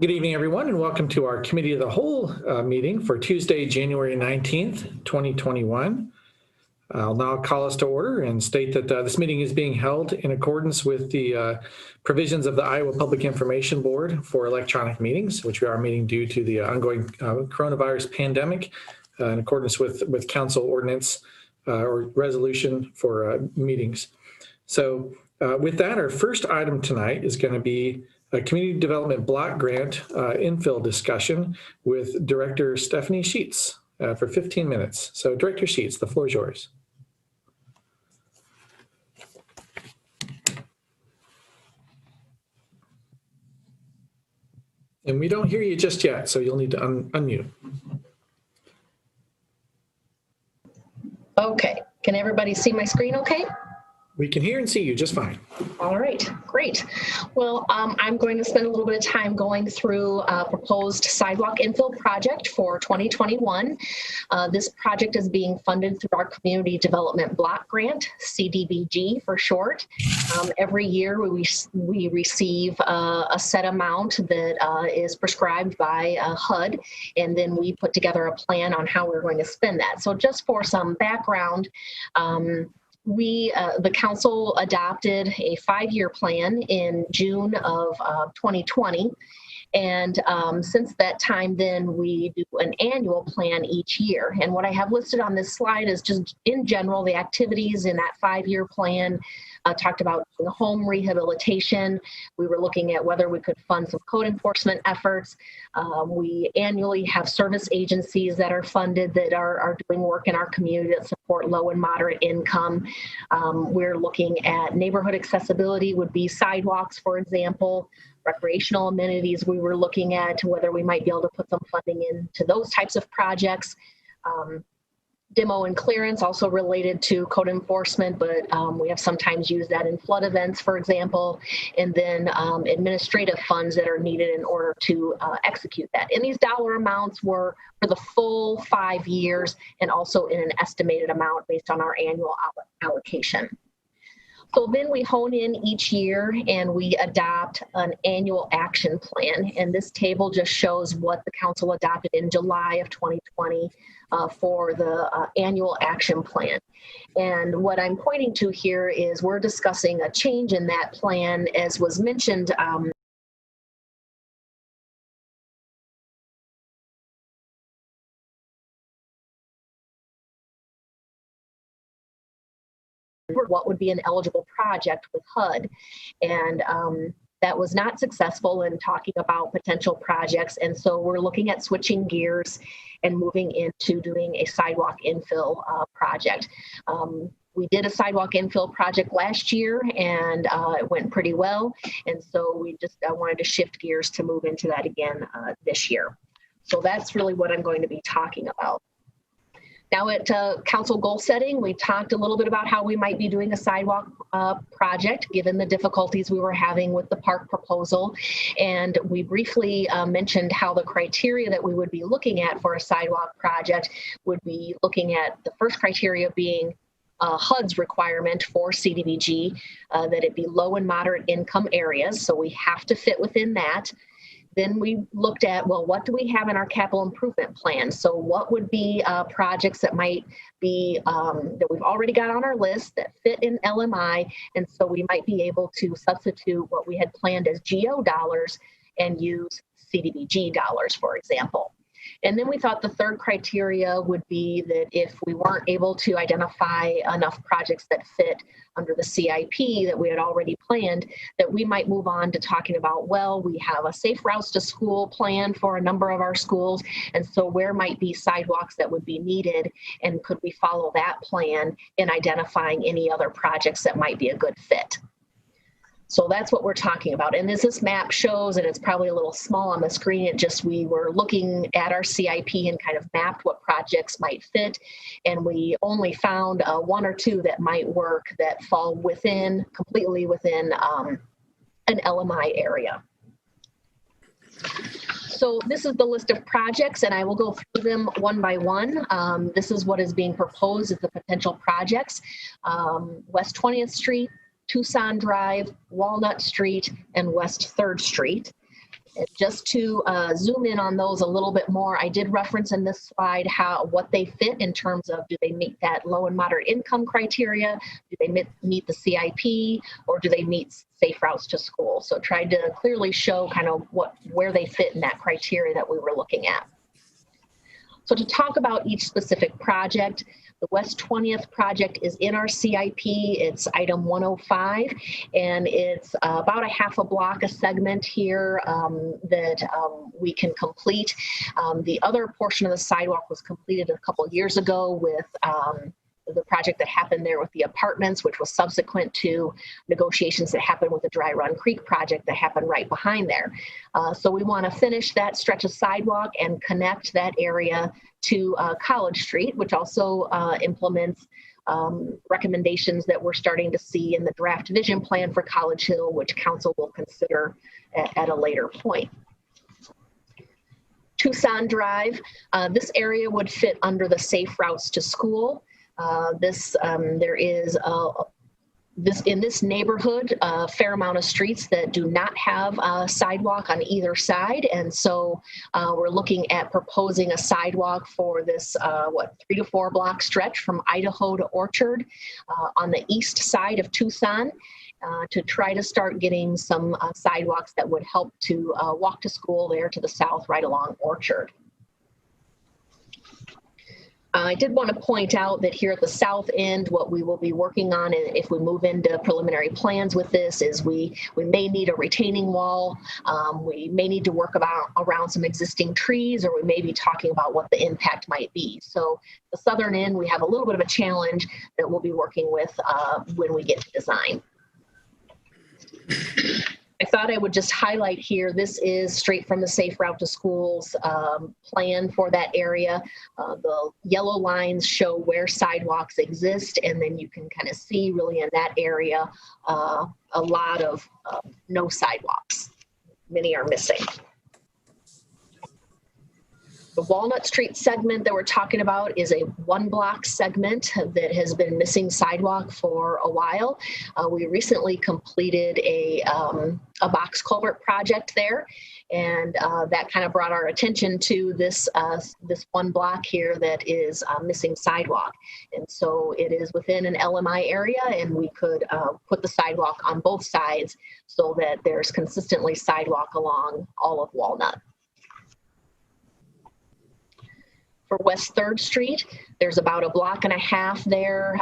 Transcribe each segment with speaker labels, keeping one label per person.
Speaker 1: Good evening, everyone, and welcome to our Committee of the Whole meeting for Tuesday, January 19th, 2021. I'll now call us to order and state that this meeting is being held in accordance with the provisions of the Iowa Public Information Board for electronic meetings, which we are meeting due to the ongoing coronavirus pandemic in accordance with council ordinance or resolution for meetings. So with that, our first item tonight is going to be a community development block grant infill discussion with Director Stephanie Sheets for 15 minutes. So Director Sheets, the floor is yours. And we don't hear you just yet, so you'll need to unmute.
Speaker 2: Okay, can everybody see my screen okay?
Speaker 1: We can hear and see you just fine.
Speaker 2: All right, great. Well, I'm going to spend a little bit of time going through a proposed sidewalk infill project for 2021. This project is being funded through our Community Development Block Grant, CDBG for short. Every year we receive a set amount that is prescribed by HUD, and then we put together a plan on how we're going to spend that. So just for some background, the council adopted a 5-year plan in June of 2020. And since that time, then we do an annual plan each year. And what I have listed on this slide is just in general, the activities in that 5-year plan. Talked about home rehabilitation. We were looking at whether we could fund some code enforcement efforts. We annually have service agencies that are funded that are doing work in our community that support low and moderate income. We're looking at neighborhood accessibility, would be sidewalks, for example. Recreational amenities, we were looking at whether we might be able to put some funding into those types of projects. Demo and clearance also related to code enforcement, but we have sometimes used that in flood events, for example, and then administrative funds that are needed in order to execute that. And these dollar amounts were for the full 5 years and also in an estimated amount based on our annual allocation. So then we hone in each year and we adopt an annual action plan. And this table just shows what the council adopted in July of 2020 for the annual action plan. And what I'm pointing to here is we're discussing a change in that plan, as was mentioned what would be an eligible project with HUD. And that was not successful in talking about potential projects. And so we're looking at switching gears and moving into doing a sidewalk infill project. We did a sidewalk infill project last year and it went pretty well. And so we just wanted to shift gears to move into that again this year. So that's really what I'm going to be talking about. Now at council goal setting, we talked a little bit about how we might be doing a sidewalk project given the difficulties we were having with the park proposal. And we briefly mentioned how the criteria that we would be looking at for a sidewalk project would be looking at the first criteria being HUD's requirement for CDBG, that it be low and moderate income areas. So we have to fit within that. Then we looked at, well, what do we have in our capital improvement plan? So what would be projects that might be, that we've already got on our list that fit in LMI, and so we might be able to substitute what we had planned as GO dollars and use CDBG dollars, for example. And then we thought the third criteria would be that if we weren't able to identify enough projects that fit under the CIP that we had already planned, that we might move on to talking about, well, we have a safe routes to school plan for a number of our schools. And so where might be sidewalks that would be needed? And could we follow that plan in identifying any other projects that might be a good fit? So that's what we're talking about. And as this map shows, and it's probably a little small on the screen, it just, we were looking at our CIP and kind of mapped what projects might fit. And we only found 1 or 2 that might work that fall within, completely within an LMI area. So this is the list of projects, and I will go through them one by one. This is what is being proposed as the potential projects. West 20th Street, Tucson Drive, Walnut Street, and West 3rd Street. And just to zoom in on those a little bit more, I did reference in this slide what they fit in terms of, do they meet that low and moderate income criteria? Do they meet the CIP, or do they meet safe routes to school? So tried to clearly show kind of where they fit in that criteria that we were looking at. So to talk about each specific project, the West 20th project is in our CIP. It's item 105, and it's about a half a block, a segment here that we can complete. The other portion of the sidewalk was completed a couple of years ago with the project that happened there with the apartments, which was subsequent to negotiations that happened with the Dry Run Creek project that happened right behind there. So we want to finish that stretch of sidewalk and connect that area to College Street, which also implements recommendations that we're starting to see in the draft vision plan for College Hill, which council will consider at a later point. Tucson Drive, this area would fit under the safe routes to school. There is in this neighborhood a fair amount of streets that do not have a sidewalk on either side, and so we're looking at proposing a sidewalk for this 3 to 4 block stretch from Idaho to Orchard on the east side of Tucson, to try to start getting some sidewalks that would help to walk to school there to the south right along Orchard. I did want to point out that here at the south end, what we will be working on, if we move into preliminary plans with this, is we may need a retaining wall. We may need to work around some existing trees, or we may be talking about what the impact might be. So the southern end, we have a little bit of a challenge that we'll be working with when we get to design. I thought I would just highlight here, this is straight from the Safe Route to Schools plan for that area. The yellow lines show where sidewalks exist, and then you can kind of see really in that area a lot of no sidewalks. Many are missing. The Walnut Street segment that we're talking about is a 1 block segment that has been missing sidewalk for a while. We recently completed a box culvert project there, and that kind of brought our attention to this 1 block here that is missing sidewalk. And so it is within an LMI area, and we could put the sidewalk on both sides so that there's consistently sidewalk along all of Walnut. For West 3rd Street, there's about a block and a half there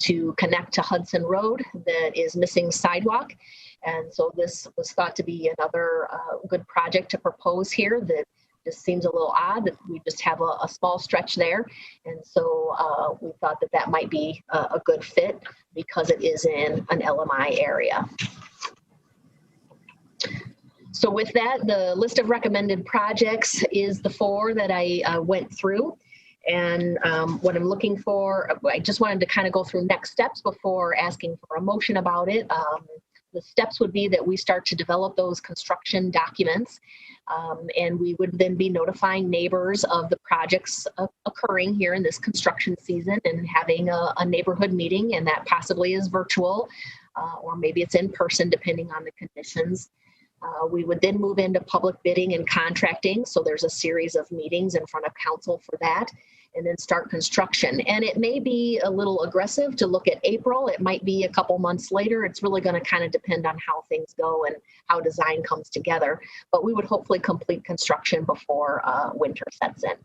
Speaker 2: to connect to Hudson Road that is missing sidewalk. And so this was thought to be another good project to propose here that just seems a little odd that we just have a small stretch there. And so we thought that that might be a good fit because it is in an LMI area. So with that, the list of recommended projects is the 4 that I went through. And what I'm looking for, I just wanted to kind of go through next steps before asking for a motion about it. The steps would be that we start to develop those construction documents, and we would then be notifying neighbors of the projects occurring here in this construction season and having a neighborhood meeting, and that possibly is virtual or maybe it's in person depending on the conditions. We would then move into public bidding and contracting. So there's a series of meetings in front of council for that, and then start construction. And it may be a little aggressive to look at April. It might be a couple months later. It's really going to kind of depend on how things go and how design comes together. But we would hopefully complete construction before winter sets in.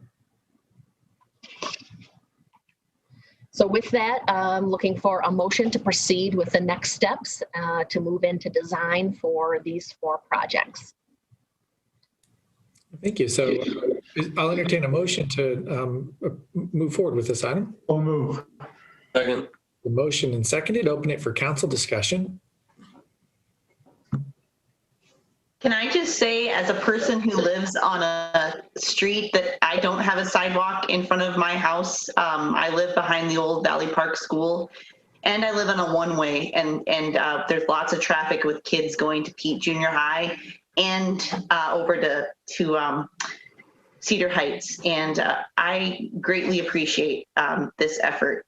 Speaker 2: So with that, I'm looking for a motion to proceed with the next steps to move into design for these 4 projects.
Speaker 1: Thank you. So I'll entertain a motion to move forward with this item.
Speaker 3: I'll move.
Speaker 4: Second.
Speaker 1: The motion and seconded. Open it for council discussion.
Speaker 5: Can I just say, as a person who lives on a street that I don't have a sidewalk in front of my house, I live behind the old Valley Park School, and I live on a 1-way, and there's lots of traffic with kids going to Pete Junior High and over to Cedar Heights, and I greatly appreciate this effort.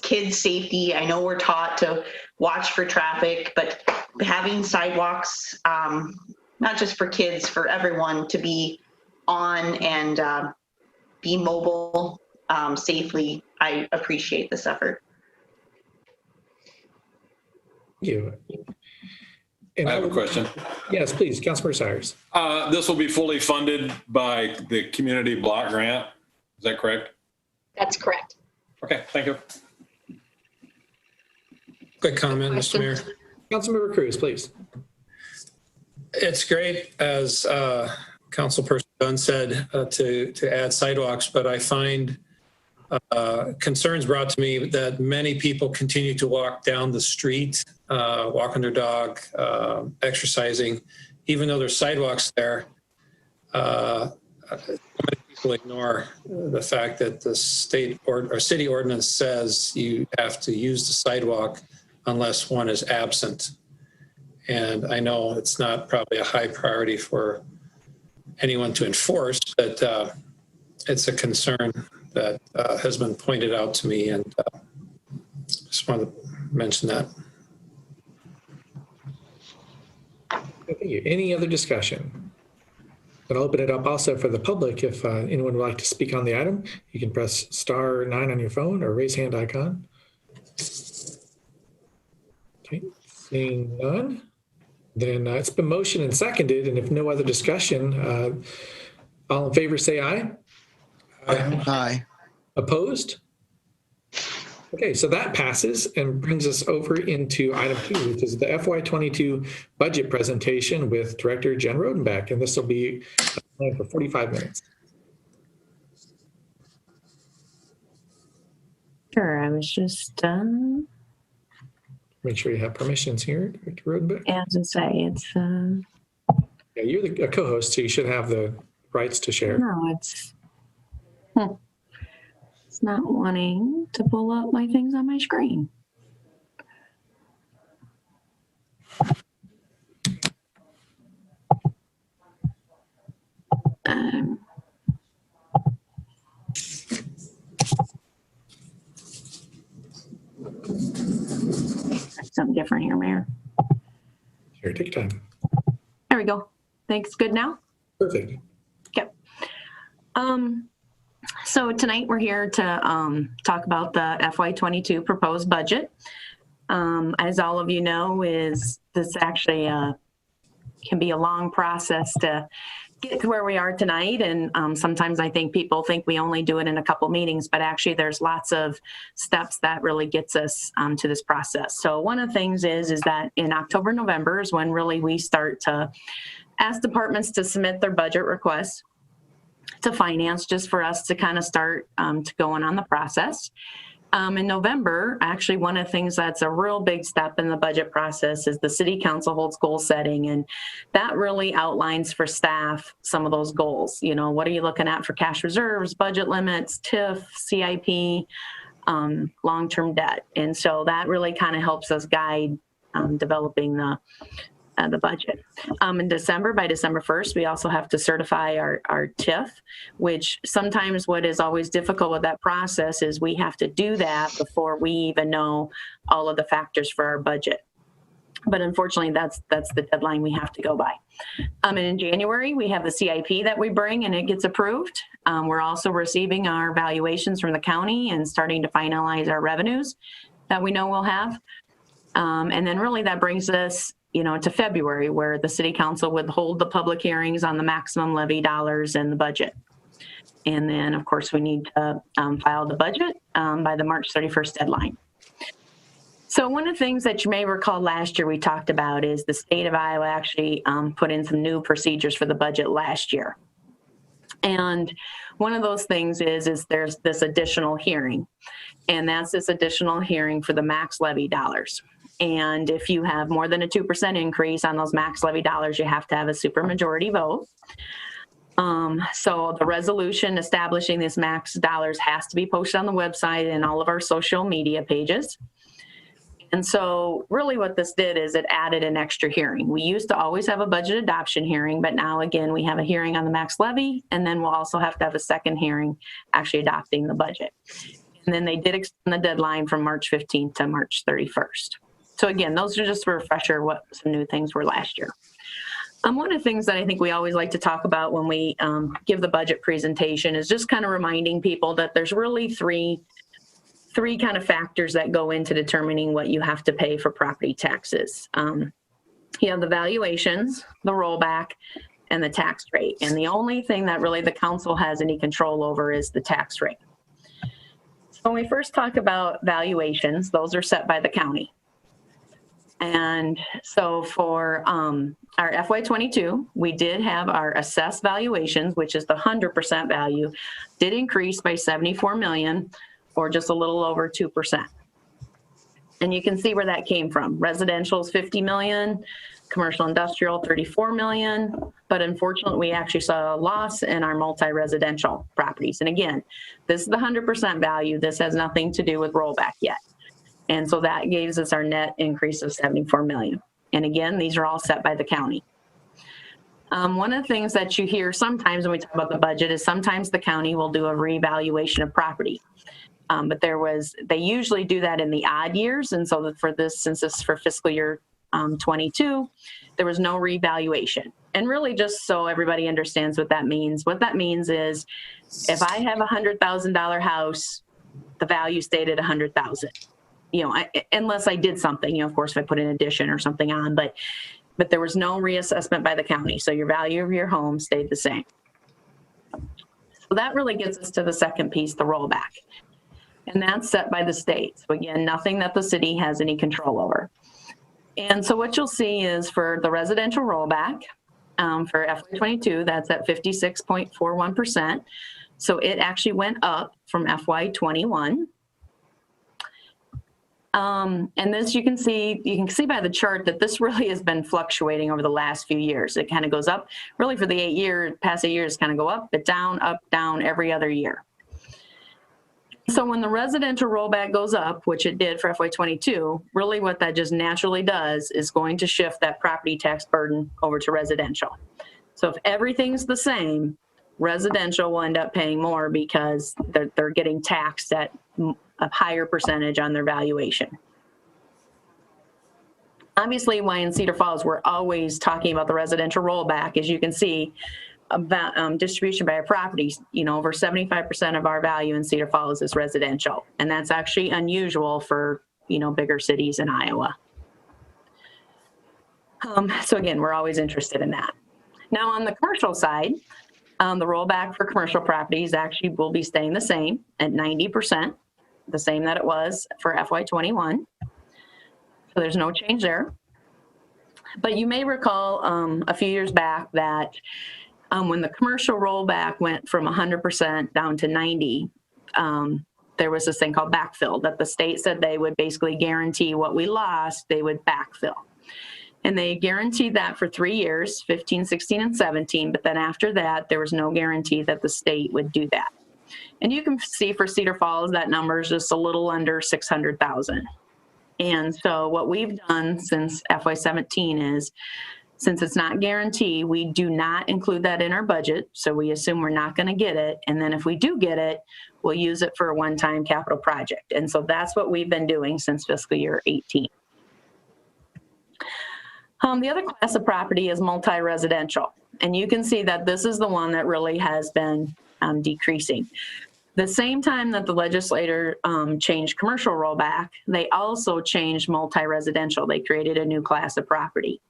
Speaker 5: kids' safety. I know we're taught to watch for traffic, but having sidewalks, not just for kids, for everyone to be on and be mobile safely, I appreciate this effort.
Speaker 1: Thank you. And
Speaker 3: I have a question.
Speaker 1: Yes, please, Councilmember Cyrus.
Speaker 3: This will be fully funded by the community block grant. Is that correct?
Speaker 2: That's correct.
Speaker 3: Okay, thank you.
Speaker 4: Quick comment, Mr. Mayor.
Speaker 1: Councilmember Cruz, please.
Speaker 4: It's great, as Councilperson Dunn said, to add sidewalks, but I find concerns brought to me that many people continue to walk down the street, walking their dog, exercising, even though there's sidewalks there. Many people ignore the fact that the state or city ordinance says you have to use the sidewalk unless one is absent. And I know it's not probably a high priority for anyone to enforce, but it's a concern that has been pointed out to me, and just wanted to mention that.
Speaker 1: Thank you. Any other discussion? I'll open it up also for the public. If anyone would like to speak on the item, you can press *9 on your phone or raise hand icon. Okay, seeing none, then it's been motioned and seconded, and if no other discussion, all in favor say aye.
Speaker 6: Aye.
Speaker 1: Opposed? Okay, so that passes and brings us over into item 2, which is the FY22 budget presentation with Director Jen Rodenbeck, and this will be planned for 45 minutes.
Speaker 7: Sure, I was just,
Speaker 1: Make sure you have permissions here, Director Rodenbeck.
Speaker 7: as I say, it's,
Speaker 1: Yeah, you're the co-host, so you should have the rights to share.
Speaker 7: no, it's not wanting to pull up my things on my screen. Something different here, Mayor.
Speaker 1: Here, take your time.
Speaker 7: There we go. Thanks. Good now?
Speaker 1: Perfect.
Speaker 7: Okay. So tonight we're here to talk about the FY22 proposed budget. As all of you know, is this actually can be a long process to get to where we are tonight. And sometimes I think people think we only do it in a couple meetings, but actually there's lots of steps that really gets us to this process. So one of the things is that in October, November is when really we start to ask departments to submit their budget requests to finance, just for us to kind of start to going on the process. In November, actually, one of the things that's a real big step in the budget process is the city council holds goal setting, and that really outlines for staff some of those goals. You know, what are you looking at for cash reserves, budget limits, TIF, CIP, long-term debt, and so that really kind of helps us guide developing the budget. In December, by December 1st, we also have to certify our TIF, which sometimes what is always difficult with that process is we have to do that before we even know all of the factors for our budget. But unfortunately, that's the deadline we have to go by. And in January, we have the CIP that we bring and it gets approved. We're also receiving our valuations from the county and starting to finalize our revenues that we know we'll have. And then really that brings us to February, where the city council would hold the public hearings on the maximum levy dollars and the budget. And then, of course, we need to file the budget by the March 31st deadline. So one of the things that you may recall last year we talked about is the state of Iowa actually put in some new procedures for the budget last year. And one of those things is there's this additional hearing, and that's this additional hearing for the max levy dollars. And if you have more than a 2% increase on those max levy dollars, you have to have a supermajority vote. So the resolution establishing this max dollars has to be posted on the website and all of our social media pages. And so really what this did is it added an extra hearing. We used to always have a budget adoption hearing, but now again, we have a hearing on the max levy, and then we'll also have to have a second hearing actually adopting the budget. And And then they did extend the deadline from March 15th to March 31st. So again, those are just a refresher what some new things were last year. One of the things that I think we always like to talk about when we give the budget presentation is just kind of reminding people that there's really three kind of factors that go into determining what you have to pay for property taxes. You have the valuations, the rollback, and the tax rate. And the only thing that really the council has any control over is the tax rate. So when we first talk about valuations, those are set by the county. And so for our FY22, we did have our assessed valuations, which is the 100% value, did increase by 74 million, or just a little over 2%. And you can see where that came from. Residential is 50 million, commercial industrial 34 million, but unfortunately we actually saw a loss in our multi-residential properties. And again, this is the 100% value. This has nothing to do with rollback yet. And so that gives us our net increase of 74 million. And again, these are all set by the county. One of the things that you hear sometimes when we talk about the budget is sometimes the county will do a revaluation of property. But they usually do that in the odd years. And so for this, since this is for fiscal year 22, there was no revaluation. And really just so everybody understands what that means is if I have $100,000 house, the value stayed at 100,000. Unless I did something, of course, if I put an addition or something on, but there was no reassessment by the county. So your value of your home stayed the same. So that really gets us to the second piece, the rollback. And that's set by the state. So again, nothing that the city has any control over. And so what you'll see is for the residential rollback for FY22, that's at 56.41%. So it actually went up from FY21. And this you can see by the chart that this really has been fluctuating over the last few years. It kind of goes up really for the past 8 years, kind of go up, but down every other year. So when the residential rollback goes up, which it did for FY22, really what that just naturally does is going to shift that property tax burden over to residential. So if everything's the same, residential will end up paying more because they're getting taxed at a higher percentage on their valuation. Obviously, why in Cedar Falls we're always talking about the residential rollback, as you can see, about distribution by our properties, over 75% of our value in Cedar Falls is residential. And that's actually unusual for, bigger cities in Iowa. So again, we're always interested in that. Now on the commercial side, the rollback for commercial properties actually will be staying the same at 90%, the same that it was for FY21. So there's no change there. But you may recall a few years back that when the commercial rollback went from 100% down to 90, there was this thing called backfill that the state said they would basically guarantee what we lost, they would backfill. And they guaranteed that for 3 years, 15, 16, and 17. But then after that, there was no guarantee that the state would do that. And you can see for Cedar Falls, that number is just a little under 600,000. And so what we've done since FY17 is, since it's not guaranteed, we do not include that in our budget. So we assume we're not going to get it. And then if we do get it, we'll use it for a one-time capital project. And so that's what we've been doing since fiscal year 18. The other class of property is multi-residential. And you can see that this is the one that really has been decreasing. The same time that the legislator changed commercial rollback, they also changed multi-residential. They created a new class of property.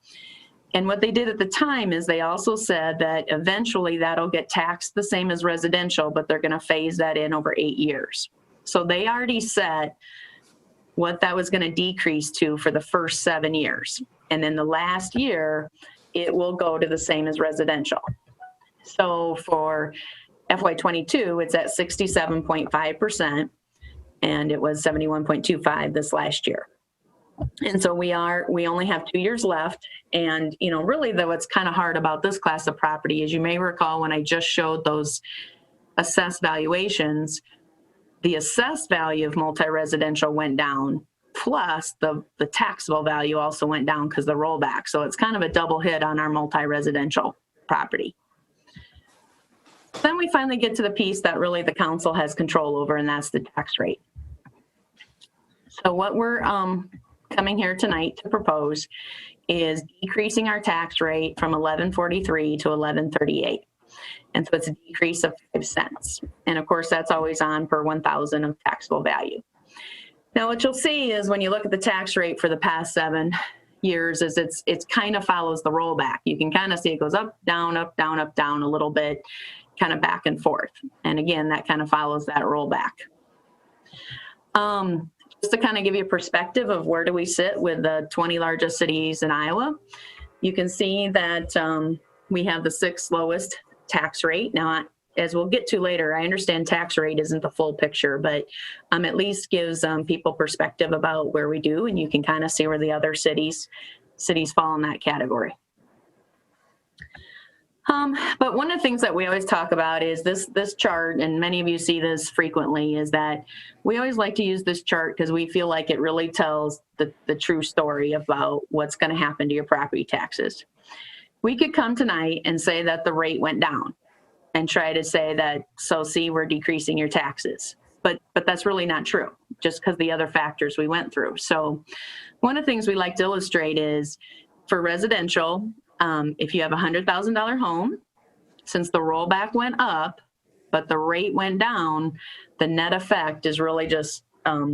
Speaker 7: And what they did at the time is they also said that eventually that'll get taxed the same as residential, but they're going to phase that in over 8 years. So they already said what that was going to decrease to for the first 7 years. And then the last year, it will go to the same as residential. So for FY22, it's at 67.5%, and it was 71.25 this last year. And so we only have 2 years left. And, really though, what's kind of hard about this class of property is you may recall when I just showed those assessed valuations, the assessed value of multi-residential went down, plus the taxable value also went down because of the rollback. So it's kind of a double hit on our multi-residential property. Then we finally get to the piece that really the council has control over, and that's the tax rate. So what we're coming here tonight to propose is decreasing our tax rate from 1143 to 1138. And so it's a decrease of 5 cents. And of course, that's always on per 1,000 of taxable value. Now, what you'll see is when you look at the tax rate for the past 7 years is it's kind of follows the rollback. You can kind of see it goes up, down, up, down, up, down a little bit, kind of back and forth. And again, that kind of follows that rollback. Just to kind of give you a perspective of where do we sit with the 20 largest cities in Iowa, you can see that we have the 6th lowest tax rate. Now, as we'll get to later, I understand tax rate isn't the full picture, but at least gives people perspective about where we do, and you can kind of see where the other cities fall in that category. But one of the things that we always talk about is this chart, and many of you see this frequently, is that we always like to use this chart because we feel like it really tells the true story about what's going to happen to your property taxes. We could come tonight and say that the rate went down and try to say that, so see, we're decreasing your taxes. But that's really not true, just because the other factors we went through. So one of the things we like to illustrate is for residential, if you have a $100,000 home, since the rollback went up, but the rate went down, the net effect is really just a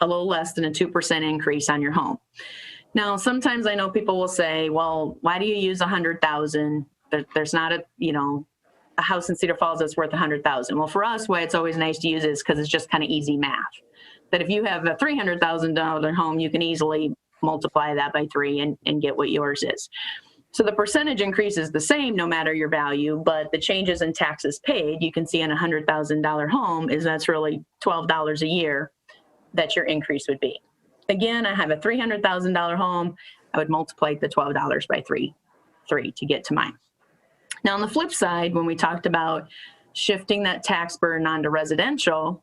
Speaker 7: little less than a 2% increase on your home. Now, sometimes I know people will say, well, why do you use 100,000? There's not a house in Cedar Falls that's worth 100,000. Well, for us, why it's always nice to use is because it's just kind of easy math. That if you have a $300,000 home, you can easily multiply that by 3 and get what yours is. So the percentage increase is the same no matter your value, but the changes in taxes paid, you can see in a $100,000 home that's really $12 a year that your increase would be. Again, I have a $300,000 home. I would multiply the $12 by 3 to get to mine. Now, on the flip side, when we talked about shifting that tax burden onto residential,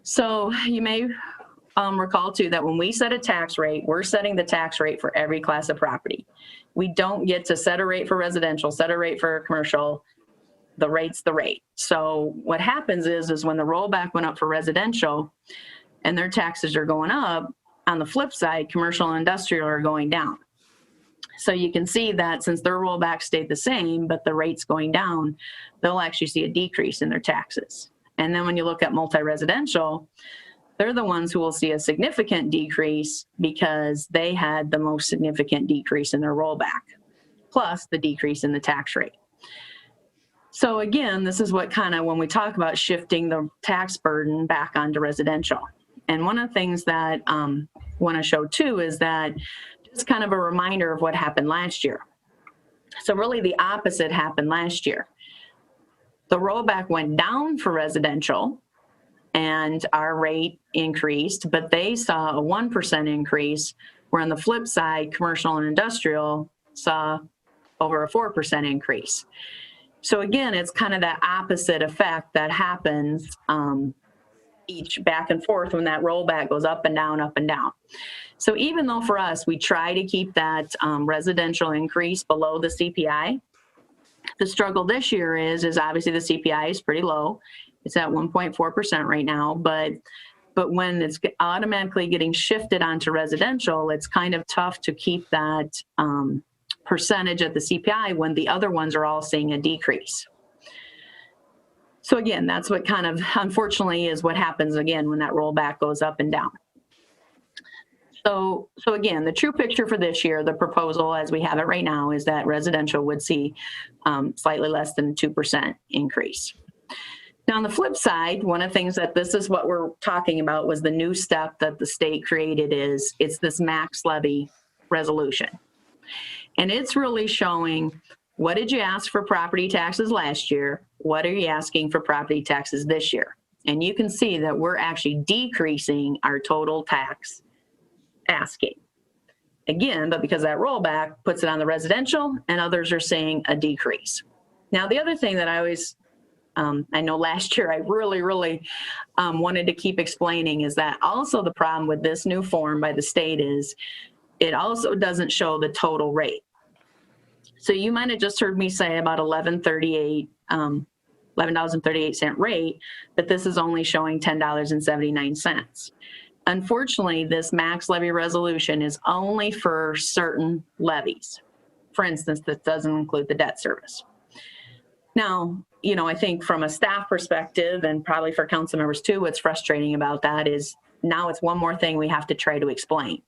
Speaker 7: so you may recall too that when we set a tax rate, we're setting the tax rate for every class of property. We don't get to set a rate for residential, set a rate for commercial. The rate's the rate. So what happens is when the rollback went up for residential and their taxes are going up, on the flip side, commercial and industrial are going down. So you can see that since their rollback stayed the same, but the rate's going down, they'll actually see a decrease in their taxes. And then when you look at multi-residential, they're the ones who will see a significant decrease because they had the most significant decrease in their rollback, plus the decrease in the tax rate. So again, this is what kind of when we talk about shifting the tax burden back onto residential. And one of the things that I want to show too is that just kind of a reminder of what happened last year. So really the opposite happened last year. The rollback went down for residential and our rate increased, but they saw a 1% increase, where on the flip side, commercial and industrial saw over a 4% increase. So again, it's kind of that opposite effect that happens each back and forth when that rollback goes up and down, up and down. So even though for us, we try to keep that residential increase below the CPI, the struggle this year is obviously the CPI is pretty low. It's at 1.4% right now, but when it's automatically getting shifted onto residential, it's kind of tough to keep that percentage at the CPI when the other ones are all seeing a decrease. So again, that's what kind of, unfortunately, is what happens again when that rollback goes up and down. So again, the true picture for this year, the proposal as we have it right now, is that residential would see slightly less than 2% increase. Now, on the flip side, one of the things that this is what we're talking about was the new step that the state created it's this max levy resolution. And it's really showing, what did you ask for property taxes last year? What are you asking for property taxes this year? And you can see that we're actually decreasing our total tax asking. Again, but because that rollback puts it on the residential and others are seeing a decrease. Now, the other thing that I always, I know last year I really wanted to keep explaining is that also the problem with this new form by the state is it also doesn't show the total rate. So you might have just heard me say about $11.38 rate, but this is only showing $10.79. unfortunately, this max levy resolution is only for certain levies. For instance, this doesn't include the debt service. Now, I think from a staff perspective, and probably for council members too, what's frustrating about that is now it's one more thing we have to try to explain.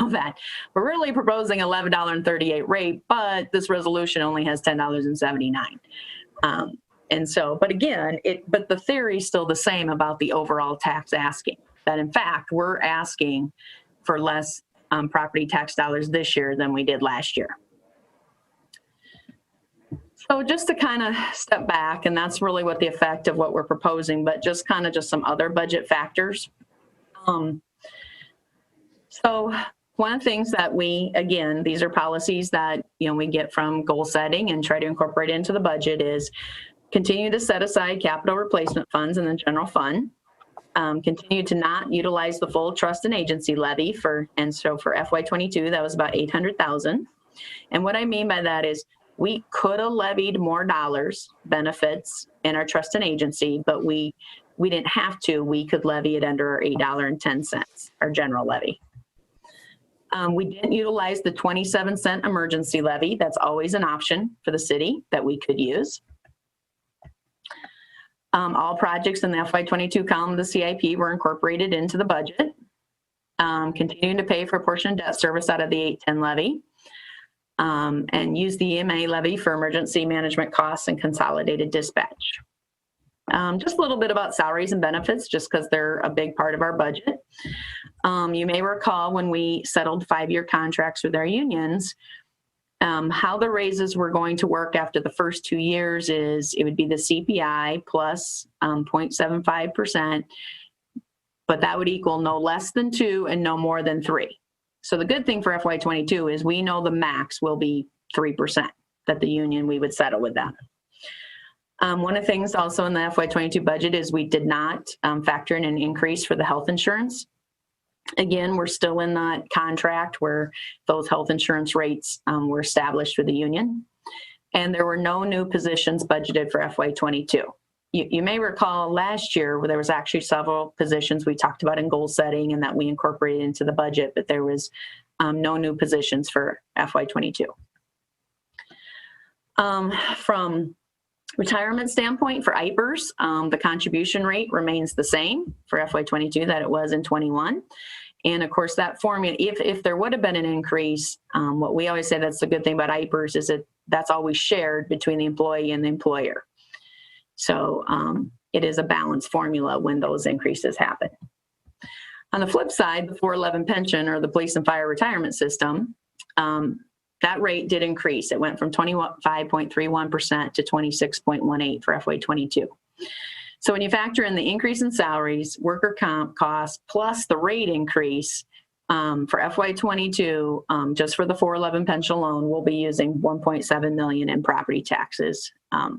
Speaker 7: That we're really proposing $11.38 rate, but this resolution only has $10.79. And so, but again, but the theory is still the same about the overall tax asking, that in fact, we're asking for less property tax dollars this year than we did last year. So just to kind of step back, and that's really what the effect of what we're proposing, but just some other budget factors. So one of the things that again, these are policies that, we get from goal setting and try to incorporate into the budget is continue to set aside capital replacement funds in the general fund, continue to not utilize the full trust and agency levy so for FY22, that was about $800,000. And what I mean by that is we could have levied more dollars benefits in our trust and agency, but we didn't have to. We could levy it under our $8.10, our general levy. We didn't utilize the 27-cent emergency levy. That's always an option for the city that we could use. All projects in the FY22 column of the CIP were incorporated into the budget. Continuing to pay for a portion of debt service out of the 810 levy. And use the EMA levy for emergency management costs and consolidated dispatch. Just a little bit about salaries and benefits, just because they're a big part of our budget. You may recall when we settled 5-year contracts with our unions, how the raises were going to work after the first 2 years is it would be the CPI plus 0.75%, but that would equal no less than 2 and no more than 3. So the good thing for FY22 is we know the max will be 3% that the union, we would settle with them. One of the things also in the FY22 budget is we did not factor in an increase for the health insurance. Again, we're still in that contract where those health insurance rates were established with the union. And there were no new positions budgeted for FY22. You may recall last year where there was actually several positions we talked about in goal setting and that we incorporated into the budget, but there was no new positions for FY22. From retirement standpoint for IPERS, the contribution rate remains the same for FY22 that it was in 21. And of course that formula, if there would have been an increase, what we always say that's the good thing about IPERS is that that's always shared between the employee and the employer. So it is a balanced formula when those increases happen. On the flip side, the 411 pension or the police and fire retirement system, that rate did increase. It went from 25.31% to 26.18% for FY22. So when you factor in the increase in salaries, worker comp costs, plus the rate increase for FY22, just for the 411 pension alone, we'll be using $1.7 million in property taxes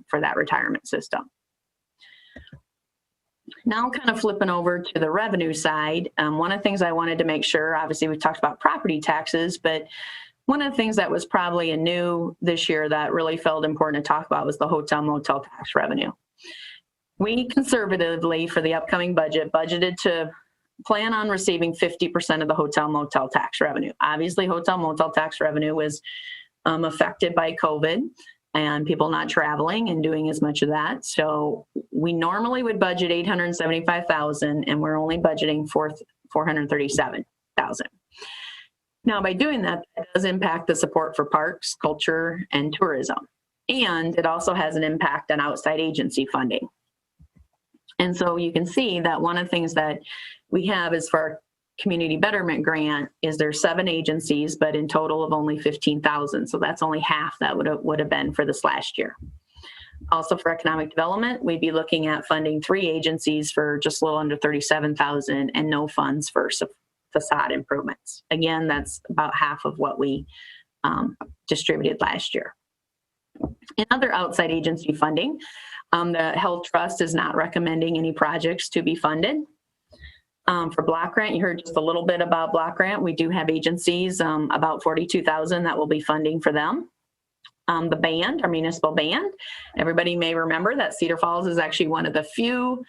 Speaker 7: for that retirement system. Now kind of flipping over to the revenue side, one of the things I wanted to make sure, obviously we talked about property taxes, but one of the things that was probably a new this year that really felt important to talk about was the hotel motel tax revenue. We conservatively for the upcoming budget budgeted to plan on receiving 50% of the hotel motel tax revenue. Obviously hotel motel tax revenue was affected by COVID and people not traveling and doing as much of that. So we normally would budget $875,000 and we're only budgeting $437,000. Now by doing that, it does impact the support for parks, culture, and tourism. And it also has an impact on outside agency funding. And so you can see that one of the things that we have is for our community betterment grant is there's 7 agencies, but in total of only 15,000. So that's only half that would have been for this last year. Also for economic development, we'd be looking at funding 3 agencies for just a little under 37,000 and no funds for facade improvements. Again, that's about half of what we distributed last year. In other outside agency funding, the Health Trust is not recommending any projects to be funded. For block grant, you heard just a little bit about block grant. We do have agencies, about 42,000 that will be funding for them. The band, our municipal band, everybody may remember that Cedar Falls is actually one of the few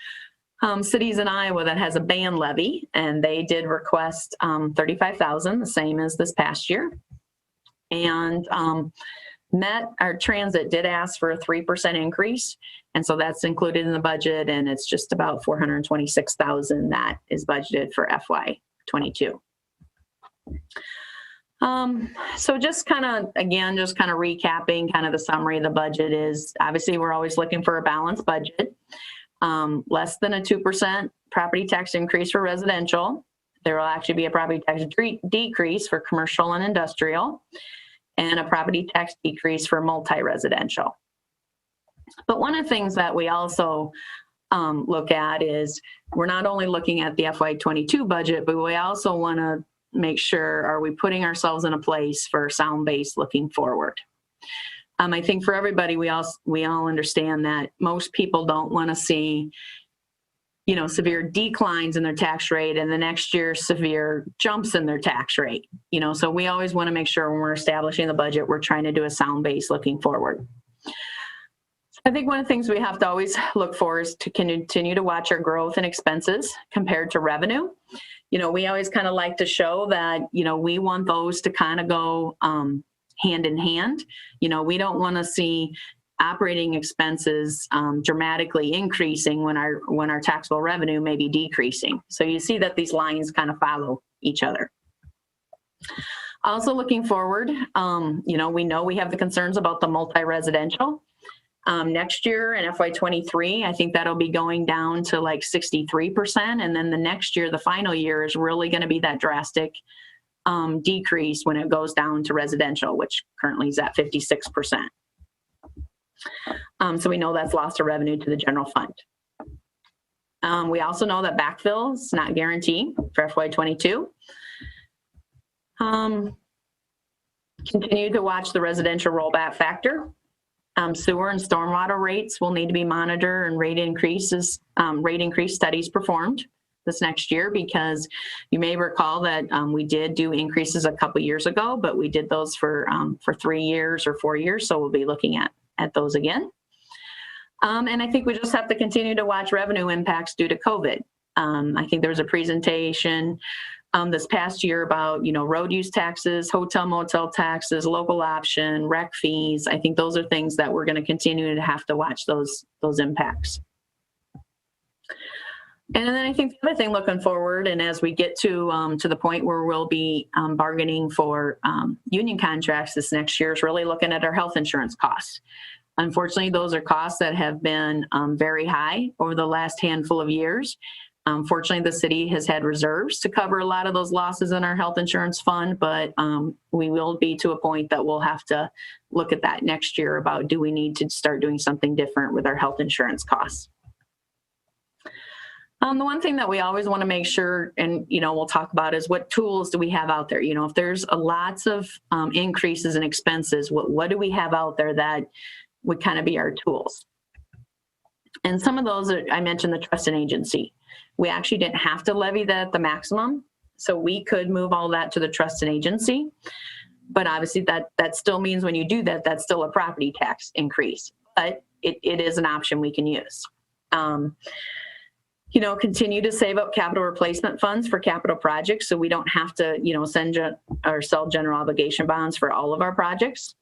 Speaker 7: cities in Iowa that has a band levy, and they did request $35,000, the same as this past year. And Met, our transit, did ask for a 3% increase, and so that's included in the budget, and it's just about $426,000 that is budgeted for FY22. So just kind of recapping kind of the summary of the budget is, obviously we're always looking for a balanced budget. Less than a 2% property tax increase for residential. There will actually be a property tax decrease for commercial and industrial, and a property tax decrease for multi-residential. But one of the things that we also look at is, we're not only looking at the FY22 budget, but we also want to make sure, are we putting ourselves in a place for sound base looking forward? I think for everybody, we all understand that most people don't want to see, severe declines in their tax rate, and the next year severe jumps in their tax rate. So we always want to make sure when we're establishing the budget, we're trying to do a sound base looking forward. I think one of the things we have to always look for is to continue to watch our growth and expenses compared to revenue. We always kind of like to show that, we want those to kind of go hand in hand. We don't want to see operating expenses dramatically increasing when our taxable revenue may be decreasing. So you see that these lines kind of follow each other. Also looking forward, we know we have the concerns about the multi-residential. Next year in FY23, I think that'll be going down to like 63%. And then the next year, the final year, is really going to be that drastic decrease when it goes down to residential, which currently is at 56%. So we know that's lost of revenue to the general fund. We also know that backfill is not guaranteed for FY22. Continue to watch the residential rollback factor. Sewer and stormwater rates will need to be monitored, and rate increase studies performed this next year, because you may recall that we did do increases a couple years ago, but we did those for 3 years or 4 years. So we'll be looking at those again. And I think we just have to continue to watch revenue impacts due to COVID. I think there was a presentation this past year about, road use taxes, hotel motel taxes, local option, rec fees. I think those are things that we're going to continue to have to watch those impacts. And then I think the other thing looking forward, and as we get to the point where we'll be bargaining for union contracts this next year, is really looking at our health insurance costs. Unfortunately, those are costs that have been very high over the last handful of years. Fortunately, the city has had reserves to cover a lot of those losses in our health insurance fund, but we will be to a point that we'll have to look at that next year about, do we need to start doing something different with our health insurance costs? The one thing that we always want to make sure, and we'll talk about, is what tools do we have out there? If there's lots of increases in expenses, what do we have out there that would kind of be our tools? And some of those I mentioned the trust and agency. We actually didn't have to levy that at the maximum, so we could move all that to the trust and agency. But obviously that still means when you do that, that's still a property tax increase. But it is an option we can use. Continue to save up capital replacement funds for capital projects, so we don't have to, send or sell general obligation bonds for all of our projects.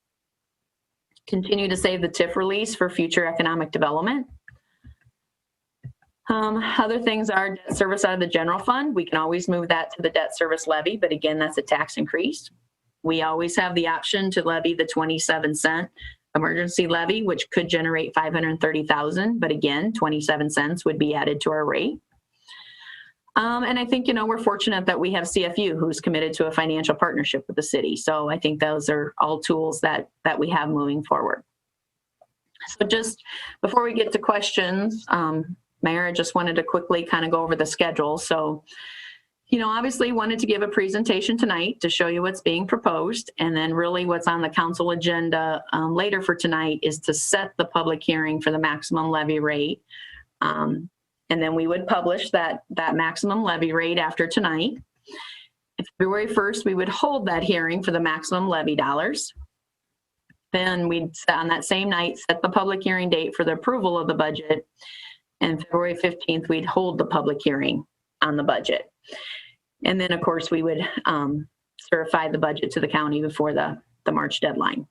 Speaker 7: Continue to save the TIF release for future economic development. Other things are debt service out of the general fund. We can always move that to the debt service levy, but again, that's a tax increase. We always have the option to levy the 27-cent emergency levy, which could generate $530,000, but again, 27 cents would be added to our rate. And I think, we're fortunate that we have CFU, who's committed to a financial partnership with the city. So I think those are all tools that we have moving forward. So just before we get to questions, Mayor, I just wanted to quickly kind of go over the schedule. So, obviously wanted to give a presentation tonight to show you what's being proposed. And then really what's on the council agenda later for tonight is to set the public hearing for the maximum levy rate. And then we would publish that maximum levy rate after tonight. February 1st, we would hold that hearing for the maximum levy dollars. Then we'd, on that same night, set the public hearing date for the approval of the budget. And February 15th, we'd hold the public hearing on the budget. And then, of course, we would certify the budget to the county before the March deadline.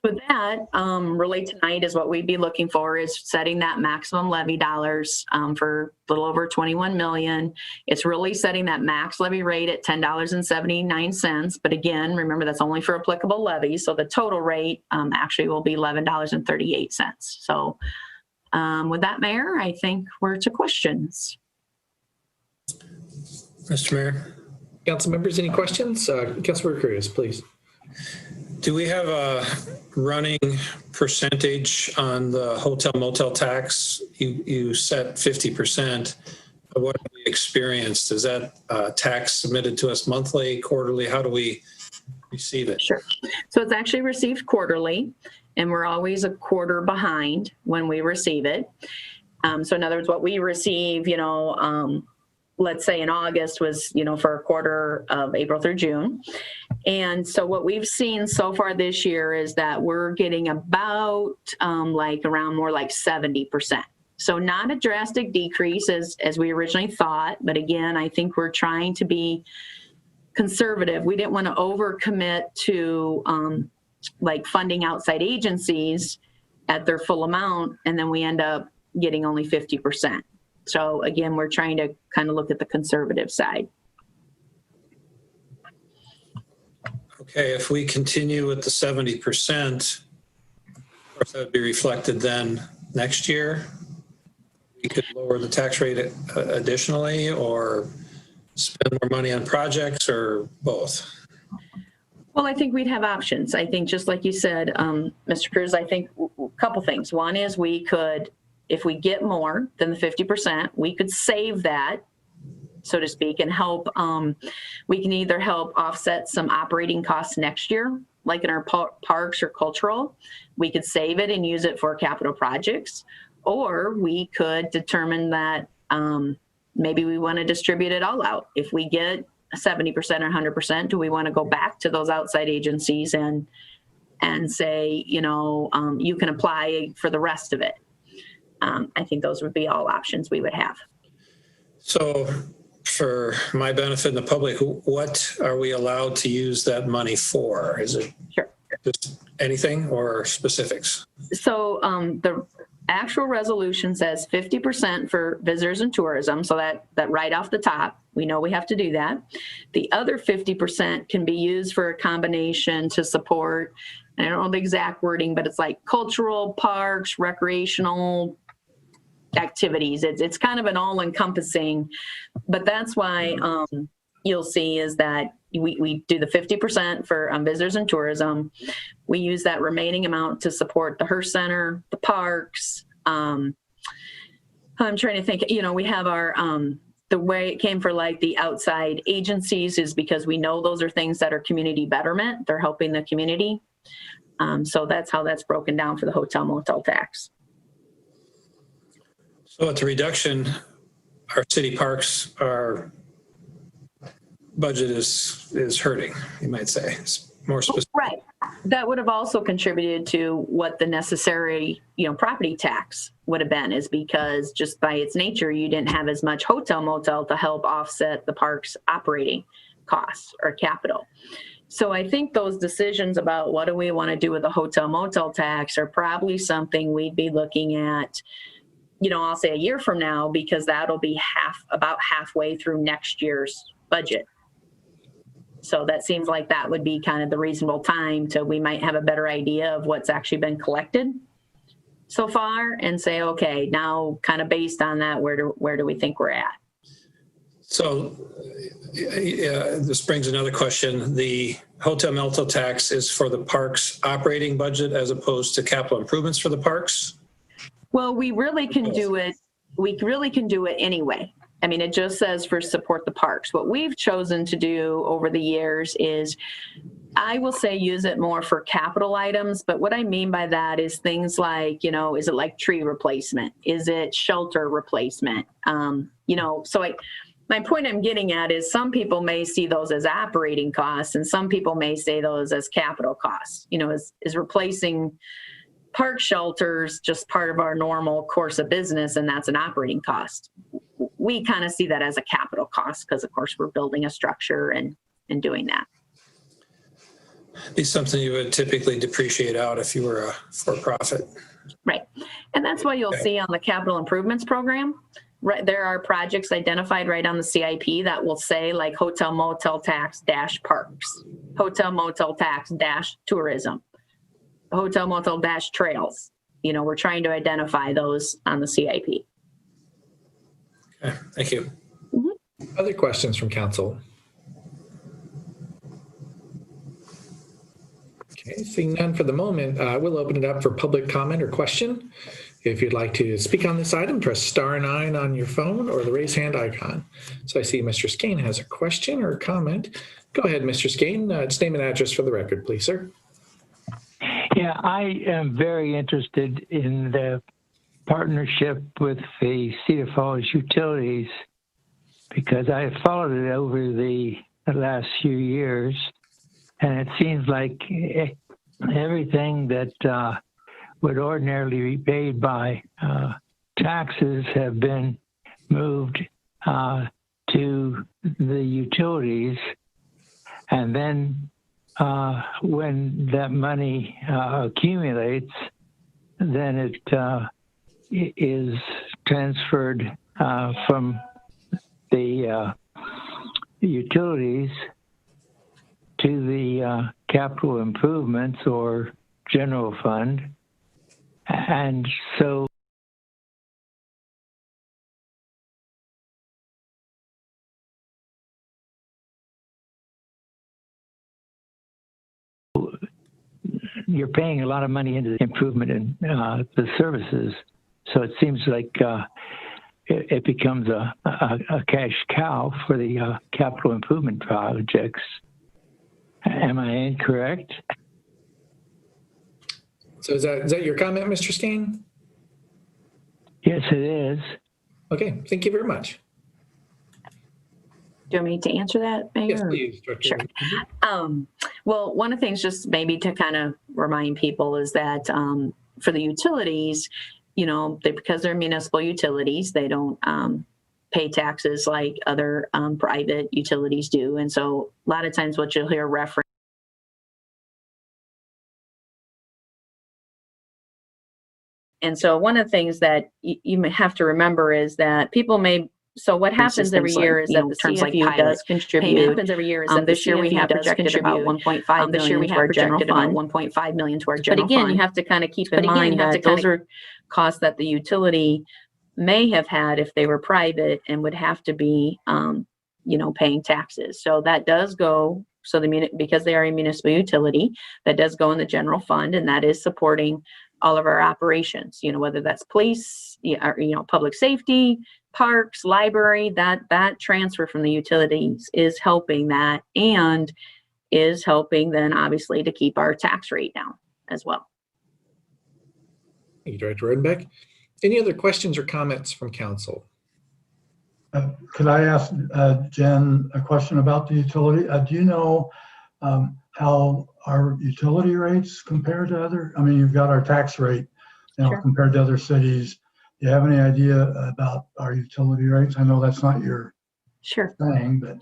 Speaker 7: So with that, really tonight is what we'd be looking for is setting that maximum levy dollars for a little over 21 million. It's really setting that max levy rate at $10.79. But again, remember that's only for applicable levies. So the total rate actually will be $11.38. So with that, Mayor, I think we're to questions.
Speaker 4: Mr. Mayor,
Speaker 1: Council members, any questions? Councilmember Cruz, please.
Speaker 4: do we have a running percentage on the hotel motel tax? You set 50%. What have we experienced? Is that tax submitted to us monthly, quarterly? How do we receive it?
Speaker 7: Sure. So it's actually received quarterly, and we're always a quarter behind when we receive it. So in other words, what we receive, let's say in August was, for a quarter of April through June. And so what we've seen so far this year is that we're getting about around more like 70%. So not a drastic decrease as we originally thought. But again, I think we're trying to be conservative. We didn't want to overcommit to funding outside agencies at their full amount, and then we end up getting only 50%. So again, we're trying to kind of look at the conservative side.
Speaker 4: Okay, if we continue with the 70%, of course, that would be reflected then next year. We could lower the tax rate additionally, or spend more money on projects, or both.
Speaker 7: Well, I think we'd have options. I think just like you said, Mr. Cruz, I think a couple things. One is we could, if we get more than the 50%, we could save that, so to speak, and help. We can either help offset some operating costs next year, like in our parks or cultural. We could save it and use it for capital projects, or we could determine that maybe we want to distribute it all out. If we get 70% or 100%, do we want to go back to those outside agencies and say, you can apply for the rest of it? I think those would be all options we would have.
Speaker 4: So for my benefit and the public, what are we allowed to use that money for? Is it
Speaker 7: Sure.
Speaker 4: just anything or specifics?
Speaker 7: So the actual resolution says 50% for visitors and tourism. So that right off the top, we know we have to do that. The other 50% can be used for a combination to support, and I don't know the exact wording, but it's like cultural, parks, recreational activities. It's kind of an all-encompassing, but that's why you'll see is that we do the 50% for visitors and tourism. We use that remaining amount to support the Hearst Center, the parks. I'm trying to think, we have our, the way it came for like the outside agencies is because we know those are things that are community betterment. They're helping the community. So that's how that's broken down for the hotel motel tax.
Speaker 4: So at the reduction, our city parks, our budget is hurting, you might say. It's more specific.
Speaker 7: Right. That would have also contributed to what the necessary, property tax would have been, is because just by its nature, you didn't have as much hotel motel to help offset the park's operating costs or capital. So I think those decisions about what do we want to do with the hotel motel tax are probably something we'd be looking at, I'll say a year from now, because that'll be about halfway through next year's budget. So that seems like that would be kind of the reasonable time till we might have a better idea of what's actually been collected so far and say, okay, now kind of based on that, where do we think we're at?
Speaker 4: So this brings another question. The hotel motel tax is for the park's operating budget as opposed to capital improvements for the parks?
Speaker 7: Well, we really can do it. We really can do it anyway. I mean, it just says for support the parks. What we've chosen to do over the years is, I will say, use it more for capital items. But what I mean by that is things like, is it like tree replacement? Is it shelter replacement? My point I'm getting at is some people may see those as operating costs and some people may say those as capital costs, is replacing park shelters just part of our normal course of business, and that's an operating cost. We kind of see that as a capital cost because, of course, we're building a structure and doing that.
Speaker 4: Be something you would typically depreciate out if you were a for-profit.
Speaker 7: Right. And that's why you'll see on the capital improvements program, right, there are projects identified right on the CIP that will say like hotel motel tax dash parks, hotel motel tax dash tourism, hotel motel dash trails. You know, we're trying to identify those on the CIP.
Speaker 4: Okay, thank you.
Speaker 1: Other questions from council? Okay, seeing none for the moment, we'll open it up for public comment or question. If you'd like to speak on this item, press *9 on your phone or the raise hand icon. So I see Mr. Skane has a question or a comment. Go ahead, Mr. Skane. Just name and address for the record, please, sir.
Speaker 8: Yeah, I am very interested in the partnership with the Cedar Falls utilities because I have followed it over the last few years, and it seems like everything that would ordinarily be paid by taxes have been moved to the utilities, and then when that money accumulates, then it is transferred from the utilities to the capital improvements or general fund. And so you're paying a lot of money into the improvement in the services. So it seems like it becomes a cash cow for the capital improvement projects. Am I incorrect?
Speaker 1: So is that your comment, Mr. Skane?
Speaker 8: Yes, it is.
Speaker 1: Okay, thank you very much.
Speaker 7: Do you want me to answer that, Mayor?
Speaker 1: Yes, please, Director.
Speaker 7: Sure. Well, one of the things just maybe to kind of remind people is that for the utilities, you know, because they're municipal utilities, they don't pay taxes like other private utilities do. And so a lot of times what you'll hear reference. And so one of the things that you may have to remember is that people may, so what happens every year is that the CFU does contribute. Happens every year is that this year we have projected about 1.5 million. This year we have projected about 1.5 million to our general fund. But again, you have to kind of keep in mind that those are costs that the utility may have had if they were private and would have to be, you know, paying taxes. So that does go, so because they are a municipal utility, that does go in the general fund, and that is supporting all of our operations, you know, whether that's police, you know, public safety, parks, library, that transfer from the utilities is helping that and is helping then obviously to keep our tax rate down as well.
Speaker 1: Thank you, Director Rodenbeck. Any other questions or comments from council?
Speaker 9: Could I ask Jen a question about the utility? Do you know how our utility rates compare to other? I mean, you've got our tax rate, you know,
Speaker 7: Sure.
Speaker 9: compared to other cities. Do you have any idea about our utility rates? I know that's not your thing, but.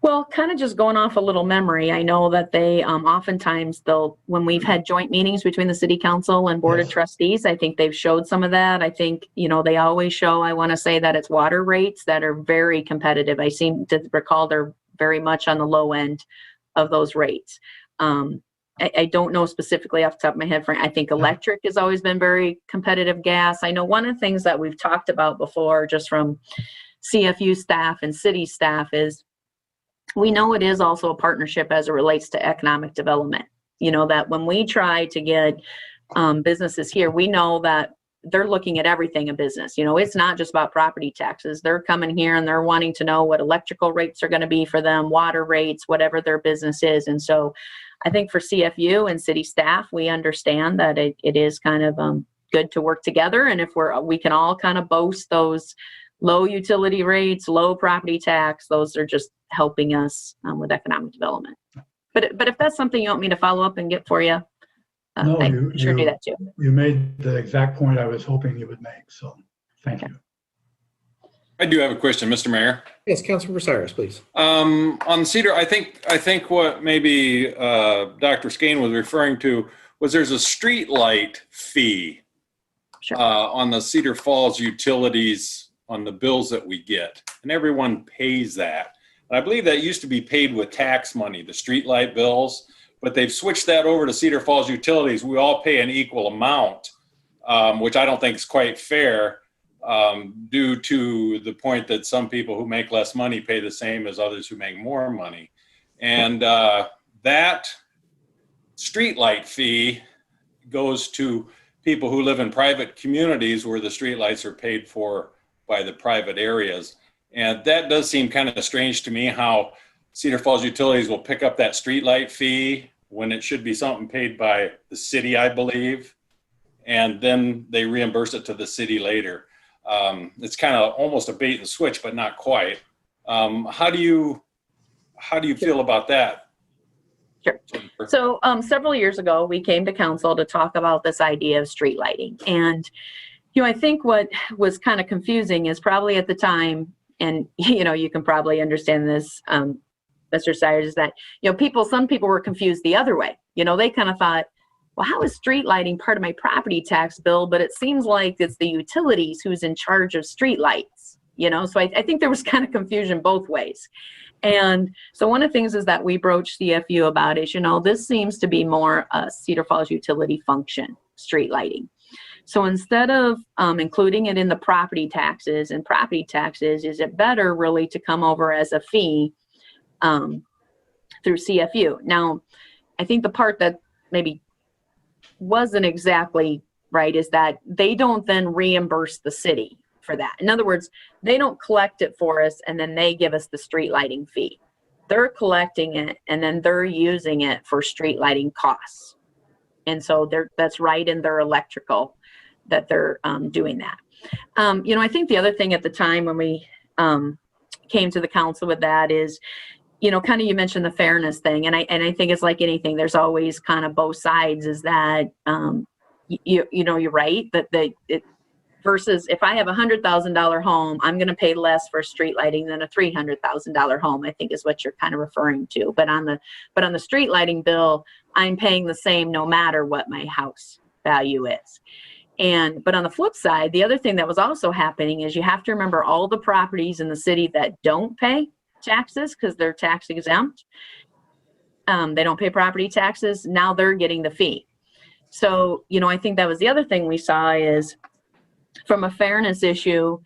Speaker 7: Well, kind of just going off a little memory, I know that they oftentimes when we've had joint meetings between the city council and board of trustees, I think they've showed some of that. I think, you know, they always show, I want to say that it's water rates that are very competitive. I seem to recall they're very much on the low end of those rates. I don't know specifically off the top of my head. I think electric has always been very competitive. Gas. I know one of the things that we've talked about before, just from CFU staff and city staff, is we know it is also a partnership as it relates to economic development. You know, that when we try to get businesses here, we know that they're looking at everything in business. You know, it's not just about property taxes. They're coming here and they're wanting to know what electrical rates are going to be for them, water rates, whatever their business is. And so I think for CFU and city staff, we understand that it is kind of good to work together. And if we can all kind of boast those low utility rates, low property tax, those are just helping us with economic development. But if that's something you want me to follow up and get for you,
Speaker 9: No,
Speaker 7: I can sure do that too.
Speaker 9: You made the exact point I was hoping you would make, so thank you.
Speaker 3: I do have a question, Mr. Mayor.
Speaker 1: Yes, Councilmember Cyrus, please.
Speaker 3: On Cedar, I think what maybe Dr. Skane was referring to was there's a street light fee
Speaker 7: Sure.
Speaker 3: on the Cedar Falls utilities on the bills that we get, and everyone pays that. And I believe that used to be paid with tax money, the street light bills, but they've switched that over to Cedar Falls utilities. We all pay an equal amount, which I don't think is quite fair. Due to the point that some people who make less money pay the same as others who make more money. And that streetlight fee goes to people who live in private communities where the streetlights are paid for by the private areas. And that does seem kind of strange to me, how Cedar Falls Utilities will pick up that streetlight fee when it should be something paid by the city, I believe, and then they reimburse it to the city later. It's kind of almost a bait and switch, but not quite. How do you feel about that?
Speaker 7: Sure. So several years ago, we came to council to talk about this idea of street lighting. And, I think what was kind of confusing is probably at the time, and, you can probably understand this, Mr. Cyrus, is that, some people were confused the other way. They kind of thought, well, how is street lighting part of my property tax bill? But it seems like it's the utilities who's in charge of street lights, So I think there was kind of confusion both ways. And so one of the things is that we broached CFU about is, this seems to be more a Cedar Falls utility function, street lighting. So instead of including it in the property taxes, is it better really to come over as a fee through CFU? Now, I think the part that maybe wasn't exactly right is that they don't then reimburse the city for that. In other words, they don't collect it for us and then they give us the street lighting fee. They're collecting it and then they're using it for street lighting costs. And so that's right in their electrical that they're doing that. I think the other thing at the time when we came to the council with that is, kind of you mentioned the fairness thing, and I think it's like anything. There's always kind of both sides. Is that you're right that it versus if I have $100,000 home, I'm going to pay less for street lighting than a $300,000 home. I think is what you're kind of referring to. But on the street lighting bill, I'm paying the same no matter what my house value is. But on the flip side, the other thing that was also happening is you have to remember all the properties in the city that don't pay taxes because they're tax exempt. They don't pay property taxes. Now they're getting the fee. So, I think that was the other thing we saw is from a fairness issue,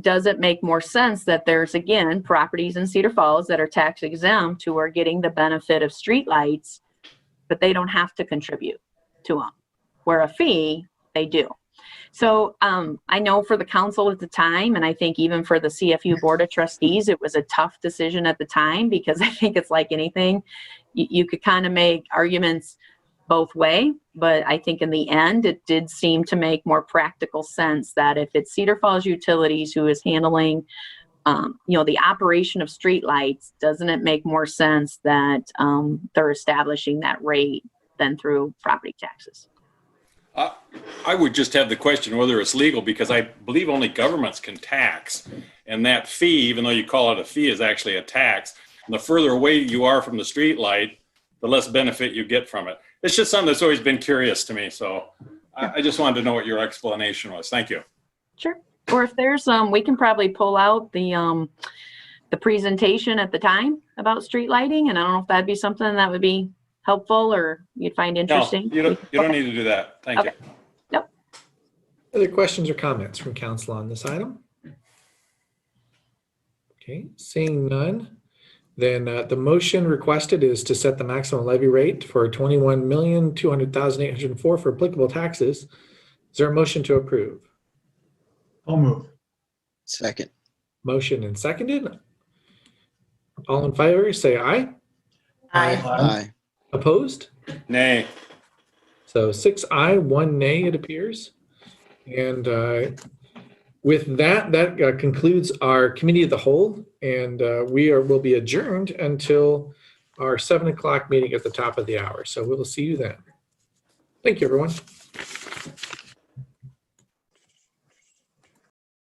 Speaker 7: does it make more sense that there's, again, properties in Cedar Falls that are tax exempt who are getting the benefit of streetlights, but they don't have to contribute to them, where a fee, they do. So I know for the council at the time, and I think even for the CFU Board of Trustees, it was a tough decision at the time because I think it's like anything. You could kind of make arguments both way, but I think in the end, it did seem to make more practical sense that if it's Cedar Falls Utilities who is handling, the operation of streetlights, doesn't it make more sense that they're establishing that rate than through property taxes?
Speaker 3: I would just have the question whether it's legal, because I believe only governments can tax, and that fee, even though you call it a fee, is actually a tax. And the further away you are from the street light, the less benefit you get from it. It's just something that's always been curious to me. So I just wanted to know what your explanation was. Thank you.
Speaker 7: Sure. Or if there's we can probably pull out the presentation at the time about street lighting, and I don't know if that'd be something that would be helpful or you'd find interesting.
Speaker 3: No, you don't need to do that. Thank you.
Speaker 7: Yep.
Speaker 1: Other questions or comments from council on this item? Okay, seeing none, then the motion requested is to set the maximum levy rate for $21,200,804 for applicable taxes. Is there a motion to approve?
Speaker 9: I'll move.
Speaker 6: Second.
Speaker 1: Motion and seconded. All in favor, say aye.
Speaker 6: Aye.
Speaker 1: Opposed?
Speaker 3: Nay.
Speaker 1: So 6 aye, 1 nay, it appears. And with that concludes our committee of the whole, and will be adjourned until our 7 o'clock meeting at the top of the hour. So we'll see you then. Thank you, everyone.